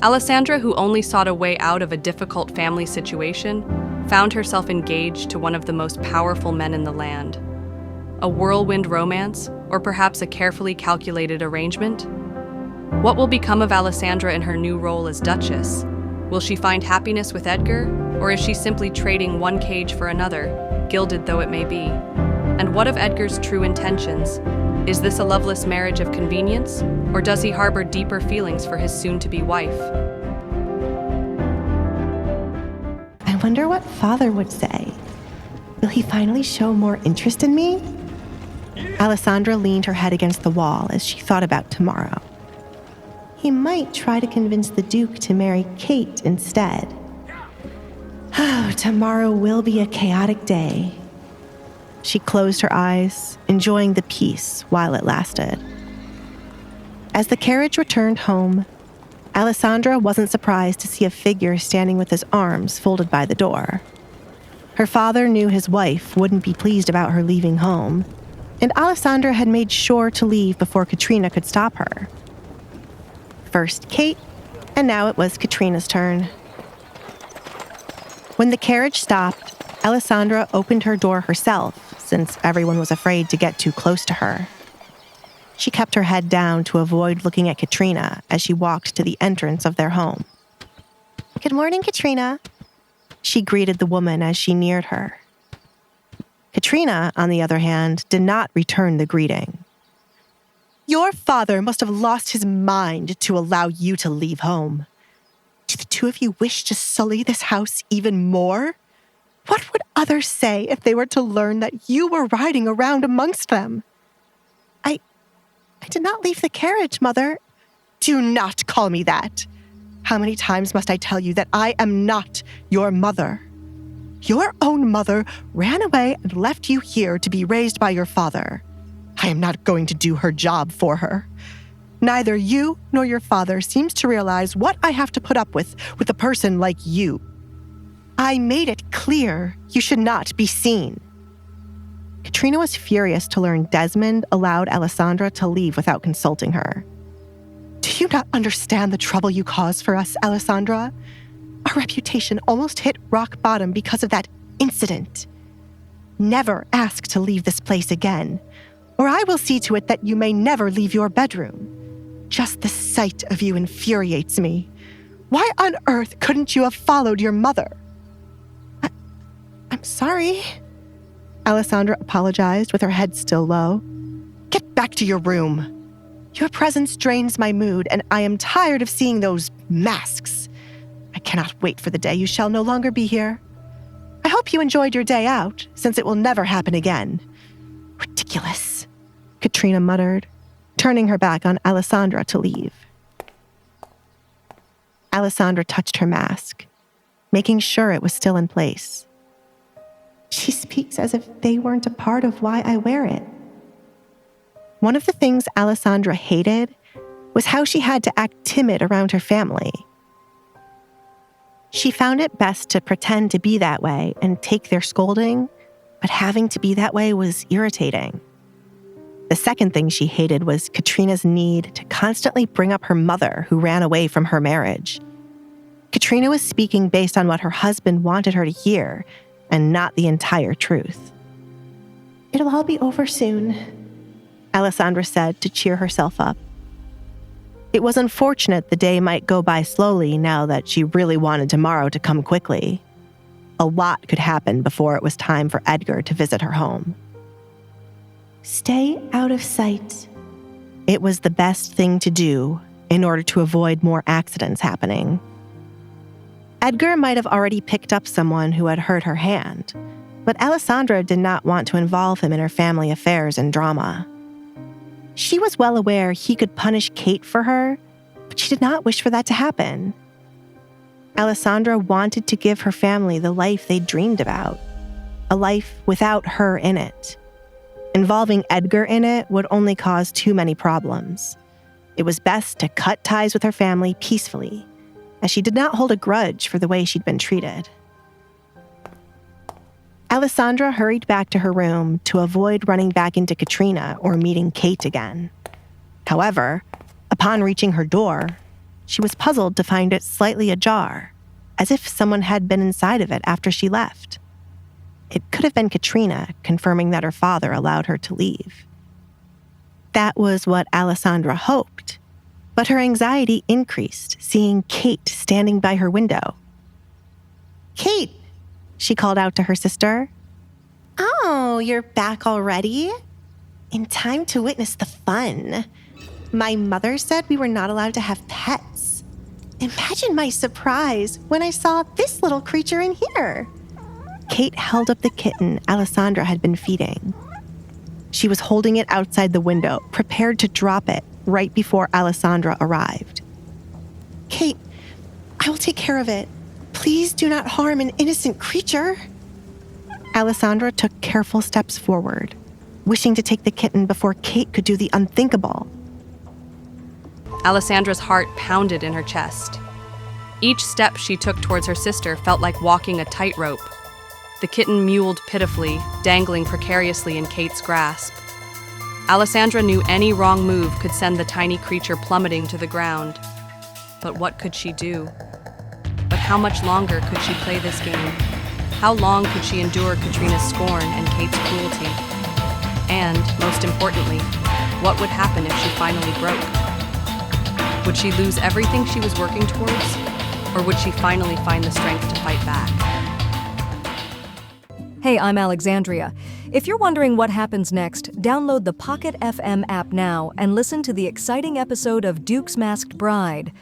Alessandra, who only sought a way out of a difficult family situation, found herself engaged to one of the most powerful men in the land. A whirlwind romance, or perhaps a carefully calculated arrangement? What will become of Alessandra in her new role as Duchess? Will she find happiness with Edgar, or is she simply trading one cage for another, gilded though it may be? And what of Edgar's true intentions? Is this a loveless marriage of convenience, or does he harbor deeper feelings for his soon-to-be wife? I wonder what Father would say. Will he finally show more interest in me? Alessandra leaned her head against the wall as she thought about tomorrow. He might try to convince the Duke to marry Kate instead. Oh, tomorrow will be a chaotic day. She closed her eyes, enjoying the peace while it lasted. As the carriage returned home, Alessandra wasn't surprised to see a figure standing with his arms folded by the door. Her father knew his wife wouldn't be pleased about her leaving home, and Alessandra had made sure to leave before Katrina could stop her. First Kate, and now it was Katrina's turn. When the carriage stopped, Alessandra opened her door herself, since everyone was afraid to get too close to her. She kept her head down to avoid looking at Katrina as she walked to the entrance of their home. "Good morning, Katrina," she greeted the woman as she neared her. Katrina, on the other hand, did not return the greeting. "Your father must have lost his mind to allow you to leave home. Do the two of you wish to sully this house even more? What would others say if they were to learn that you were riding around amongst them?" I did not leave the carriage, Mother." "Do not call me that. How many times must I tell you that I am not your mother? Your own mother ran away and left you here to be raised by your father. I am not going to do her job for her. Neither you nor your father seems to realize what I have to put up with a person like you. I made it clear you should not be seen." Katrina was furious to learn Desmond allowed Alessandra to leave without consulting her. "Do you not understand the trouble you caused for us, Alessandra? Our reputation almost hit rock bottom because of that incident. Never ask to leave this place again, or I will see to it that you may never leave your bedroom. Just the sight of you infuriates me. Why on earth couldn't you have followed your mother?" I'm sorry," Alessandra apologized with her head still low. "Get back to your room. Your presence drains my mood, and I am tired of seeing those masks. I cannot wait for the day you shall no longer be here. I hope you enjoyed your day out, since it will never happen again." "Ridiculous," Katrina muttered, turning her back on Alessandra to leave. Alessandra touched her mask, making sure it was still in place. "She speaks as if they weren't a part of why I wear it." One of the things Alessandra hated was how she had to act timid around her family. She found it best to pretend to be that way and take their scolding, but having to be that way was irritating. The second thing she hated was Katrina's need to constantly bring up her mother who ran away from her marriage. Katrina was speaking based on what her husband wanted her to hear, and not the entire truth. "It'll all be over soon," Alessandra said to cheer herself up. It was unfortunate the day might go by slowly now that she really wanted tomorrow to come quickly. A lot could happen before it was time for Edgar to visit her home. "Stay out of sight." It was the best thing to do in order to avoid more accidents happening. Edgar might have already picked up someone who had hurt her hand, but Alessandra did not want to involve him in her family affairs and drama. She was well aware he could punish Kate for her, but she did not wish for that to happen. Alessandra wanted to give her family the life they dreamed about, a life without her in it. Involving Edgar in it would only cause too many problems. It was best to cut ties with her family peacefully, as she did not hold a grudge for the way she'd been treated. Alessandra hurried back to her room to avoid running back into Katrina or meeting Kate again. However, upon reaching her door, She was puzzled to find it slightly ajar, as if someone had been inside of it after she left. It could have been Katrina, confirming that her father allowed her to leave. That was what Alessandra hoped, but her anxiety increased seeing Kate standing by her window. "Kate," she called out to her sister. "Oh, you're back already? In time to witness the fun. My mother said we were not allowed to have pets. Imagine my surprise when I saw this little creature in here." Kate held up the kitten Alessandra had been feeding. She was holding it outside the window, prepared to drop it right before Alessandra arrived. "Kate, I will take care of it. Please do not harm an innocent creature." Alessandra took careful steps forward, wishing to take the kitten before Kate could do the unthinkable. Alessandra's heart pounded in her chest. Each step she took towards her sister felt like walking a tightrope. The kitten mewled pitifully, dangling precariously in Kate's grasp. Alessandra knew any wrong move could send the tiny creature plummeting to the ground. But what could she do? But how much longer could she play this game? How long could she endure Katrina's scorn and Kate's cruelty? And, most importantly, what would happen if she finally broke? Would she lose everything she was working towards? Or would she finally find the strength to fight back? Hey, I'm Alexandria. If you're wondering what happens next, download the Pocket FM app now and listen to the exciting episode of Duke's Masked Bride.